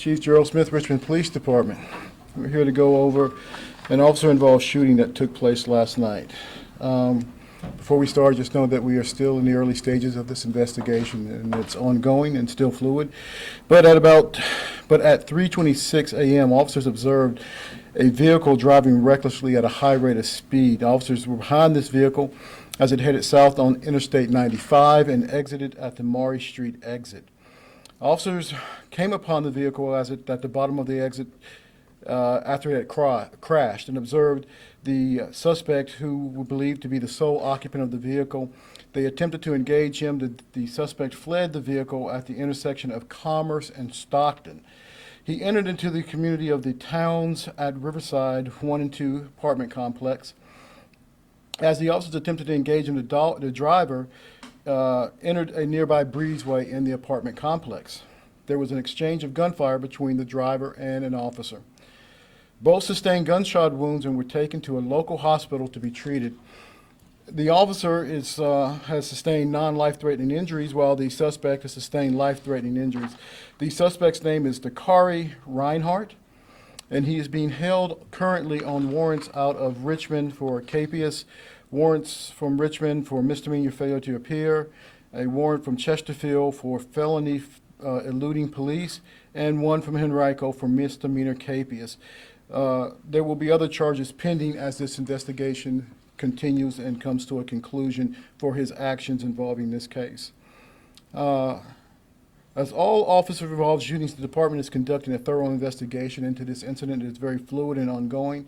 Chief Gerald Smith, Richmond Police Department. We're here to go over an officer-involved shooting that took place last night. Before we start, just know that we are still in the early stages of this investigation, and it's ongoing and still fluid. But at 3:26 a.m., officers observed a vehicle driving recklessly at a high rate of speed. Officers were behind this vehicle as it headed south on Interstate 95 and exited at the Maury Street exit. Officers came upon the vehicle as it at the bottom of the exit after it had crashed, and observed the suspect, who were believed to be the sole occupant of the vehicle. They attempted to engage him. The suspect fled the vehicle at the intersection of Commerce and Stockton. He entered into the community of the Towns at Riverside 1 and 2 apartment complex. As the officers attempted to engage him, the driver entered a nearby breezeway in the apartment complex. There was an exchange of gunfire between the driver and an officer. Both sustained gunshot wounds and were taken to a local hospital to be treated. The officer has sustained non-life-threatening injuries, while the suspect has sustained life-threatening injuries. The suspect's name is Dakari Reinhardt, and he is being held currently on warrants out of Richmond for capias, warrants from Richmond for misdemeanor failure to appear, a warrant from Chesterfield for felony eluding police, and one from Henrico for misdemeanor capias. There will be other charges pending as this investigation continues and comes to a conclusion for his actions involving this case. As all officer-involved shootings, the department is conducting a thorough investigation into this incident. It is very fluid and ongoing.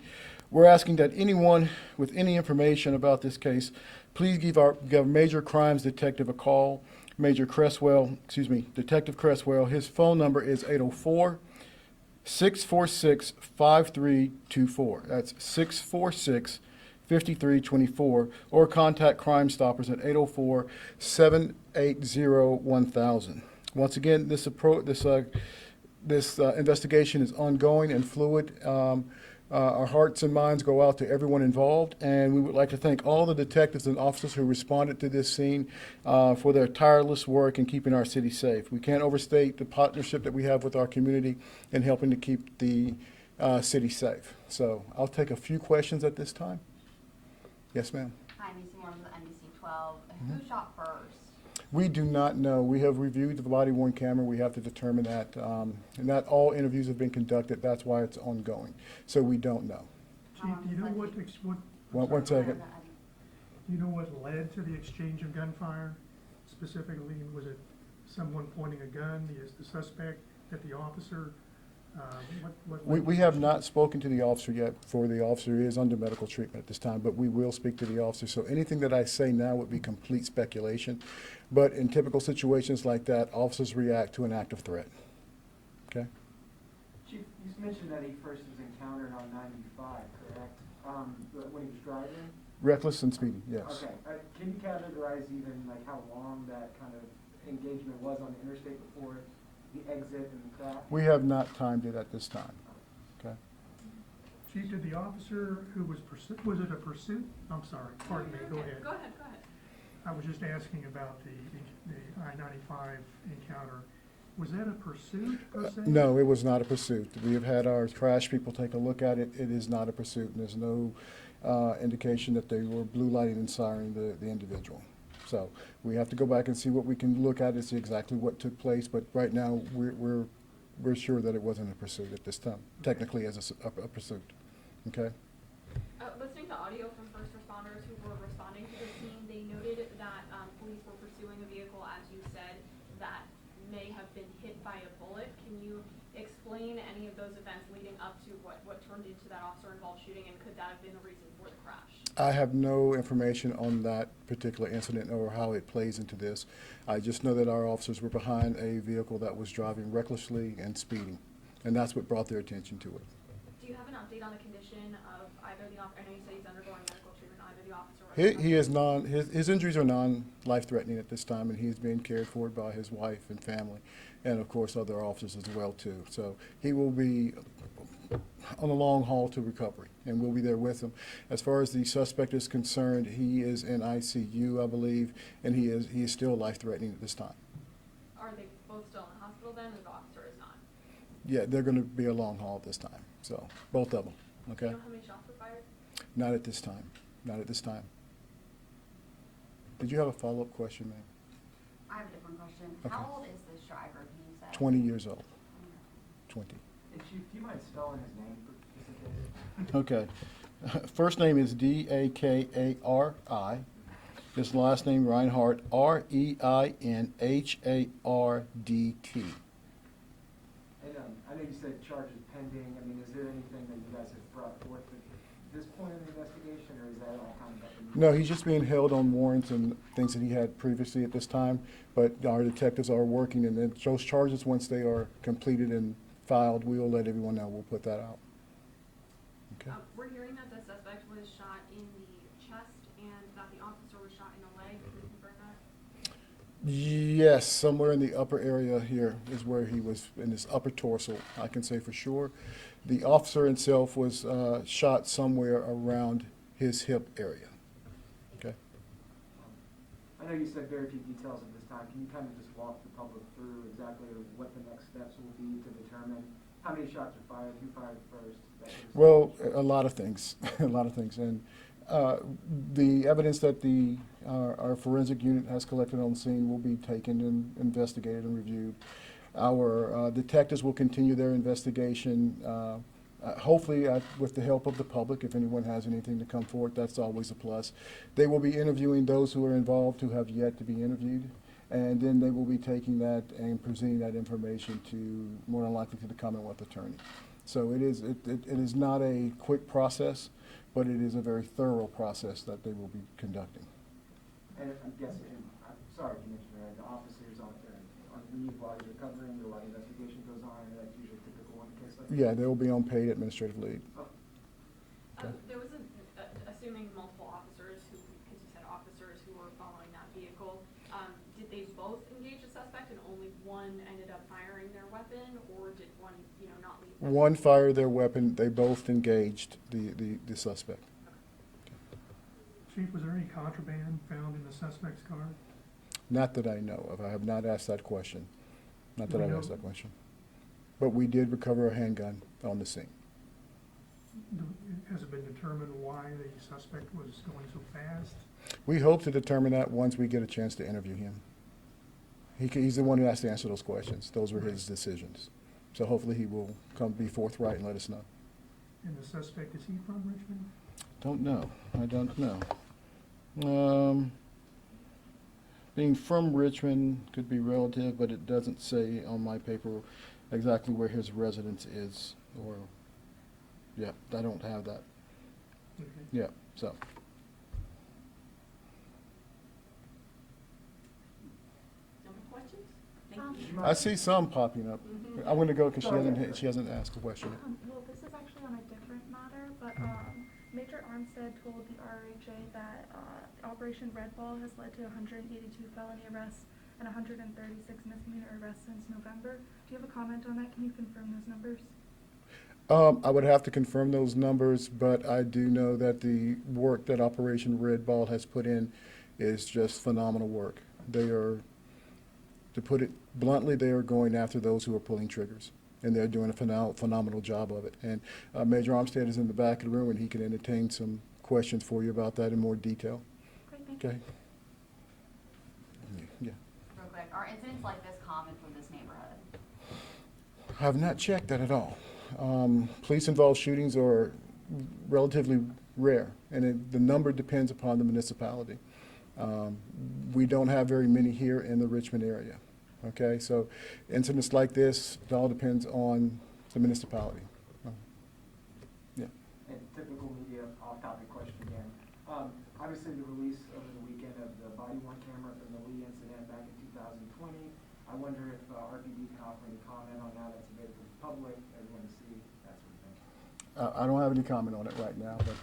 We're asking that anyone with any information about this case, please give Major Crimes Detective a call. Detective Cresswell. His phone number is 804-646-5324. That's 646-5324, or contact Crime Stoppers at 804-780-1000. Once again, this investigation is ongoing and fluid. Our hearts and minds go out to everyone involved, and we would like to thank all the detectives and officers who responded to this scene for their tireless work in keeping our city safe. We can't overstate the partnership that we have with our community in helping to keep the city safe. So I'll take a few questions at this time. Yes, ma'am. Hi, Lisa Moore from NBC 12. Who shot first? We do not know. We have reviewed the body-worn camera. We have to determine that. And not all interviews have been conducted. That's why it's ongoing. So we don't know. Chief, do you know what One second. Do you know what led to the exchange of gunfire? Specifically, was it someone pointing a gun, the suspect, at the officer? We have not spoken to the officer yet, for the officer is under medical treatment at this time, but we will speak to the officer. So anything that I say now would be complete speculation. But in typical situations like that, officers react to an active threat. Okay? Chief, you mentioned that he first was encountered on 95, correct? When he was driving? Reckless and speeding, yes. Okay. Can you categorize even like how long that kind of engagement was on the interstate before the exit and the crash? We have not timed it at this time. Okay? Chief, did the officer who was was it a pursuit? I'm sorry, pardon me, go ahead. Go ahead. I was just asking about the I-95 encounter. Was that a pursuit per se? No, it was not a pursuit. We have had our crash people take a look at it. It is not a pursuit, and there's no indication that they were blue lighting and sirening the individual. So we have to go back and see what we can look at to see exactly what took place. But right now, we're sure that it wasn't a pursuit at this time, technically as a pursuit. Okay. Listening to audio from first responders who were responding to the scene, they noted that police were pursuing a vehicle, as you said, that may have been hit by a bullet. Can you explain any of those events leading up to what turned into that officer-involved shooting, and could that have been the reason for the crash? I have no information on that particular incident or how it plays into this. I just know that our officers were behind a vehicle that was driving recklessly and speeding, and that's what brought their attention to it. Do you have an update on the condition of either the officer? I know you said he's undergoing medical treatment, either the officer or his injuries are non-life-threatening at this time, and he's being cared for by his wife and family, and of course other officers as well too. So he will be on a long haul to recovery, and we'll be there with him. As far as the suspect is concerned, he is in ICU, I believe, and he is still life-threatening at this time. are they both still in the hospital then, or the officer is not? Yeah, they're gonna be a long haul this time, so, both of them, Do okay? you know how many shots were fired? Not at this time, not at this time. Did you have a follow-up question, ma'am? I have a different question. Okay. How old is this driver, can you say? 20 years old, 20. And Chief, do you mind spelling his name for just in case? Okay. First name is D-A-K-A-R-I. His last name Reinhardt, R-E-I-N-H-A-R-D-T. And I know you said charges pending. I mean, is there anything that you guys have brought forth at this point in the investigation, or is that all kind of up in the No, he's just being held on warrants and things that he had previously at this time, but our detectives are working, and then those charges, once they are completed and filed, we will let everyone know. We'll put that out. Okay. We're hearing that the suspect was shot in the chest and that the officer was shot in the leg. Can you confirm that? Yes, somewhere in the upper area here is where he was, in his upper torso, I can say for sure. The officer himself was shot somewhere around his hip area. Okay? I know you said very few details at this time. Can you kind of just walk the public through exactly what the next steps will be to determine how many shots are fired, who fired first? That sort of stuff? Well, a lot of things, a lot of things. And the evidence that our forensic unit has collected on the scene will be taken and investigated and reviewed. Our detectives will continue their investigation, hopefully with the help of the public. If anyone has anything to come forward, that's always a plus. They will be interviewing those who are involved who have yet to be interviewed, and then they will be taking that and presenting that information to, more than likely, to the Commonwealth Attorney. So it is not a quick process, but it is a very thorough process that they will be conducting. And I'm guessing, I'm sorry to mention that, the officers on leave while you're covering or while the investigation goes on, and that's usually typical in a case like this? Yeah, they will be on paid administrative leave. Oh, Okay. There was assuming multiple officers who, because you said officers who were following that vehicle, did they both engage the suspect and only one ended up firing their weapon, or did one, not leave? One fired their weapon, they both engaged the suspect. Chief, was there any contraband found in the suspect's car? Not that I know of, I have not asked that question. Not that We I've know- asked that question. But we did recover a handgun on the scene. Has it been determined why the suspect was going so fast? We hope to determine that once we get a chance to interview him. He's the one who has to answer those questions. Those were his decisions. So hopefully he will be forthright and let us know. And the suspect, is he from Richmond? Don't know. I don't know. Being from Richmond could be relative, but it doesn't say on my paper exactly where his residence is, or, yeah, I don't have that. Okay. Yeah, so. No more questions? Thank Um, you. Would you mind- I see some popping up. Mhm. I'm gonna go because Go ahead. she hasn't asked a question. Well, this is actually on a different matter, but Major Armstead told the RHA that Operation Red Ball has led to 182 felony arrests and 136 misdemeanor arrests since November. Do you have a comment on that? Can you confirm those numbers? I would have to confirm those numbers, but I do know that the work that Operation Red Ball has put in is just phenomenal work. They are, to put it bluntly, they are going after those who are pulling triggers, and they're doing a phenomenal job of it. And Major Armstead is in the back of the room, and he can entertain some questions for you about that in more detail. Great, thank you. Okay? Yeah. Real quick, are incidents like this common from this neighborhood? I have not checked that at all. Police-involved shootings are relatively rare, and the number depends upon the municipality. We don't have very many here in the Richmond area, okay? So incidents like this, it all depends on the municipality. Yeah. And typical media off-topic question again. Obviously, the release over the weekend of the body-worn camera from the Lee incident back in 2020. I wonder if RPD can offer any comment on that. That's available to the public, everyone to see, that sort of thing. I don't have any comment on it right now, but,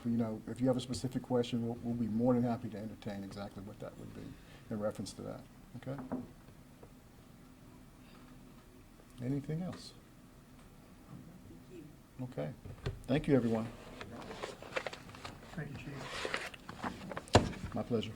if you have a specific question, we'll be more than happy to entertain exactly what that would be in reference to that, okay? Anything else? Okay. Thank you, everyone. Thank you, Chief. My pleasure.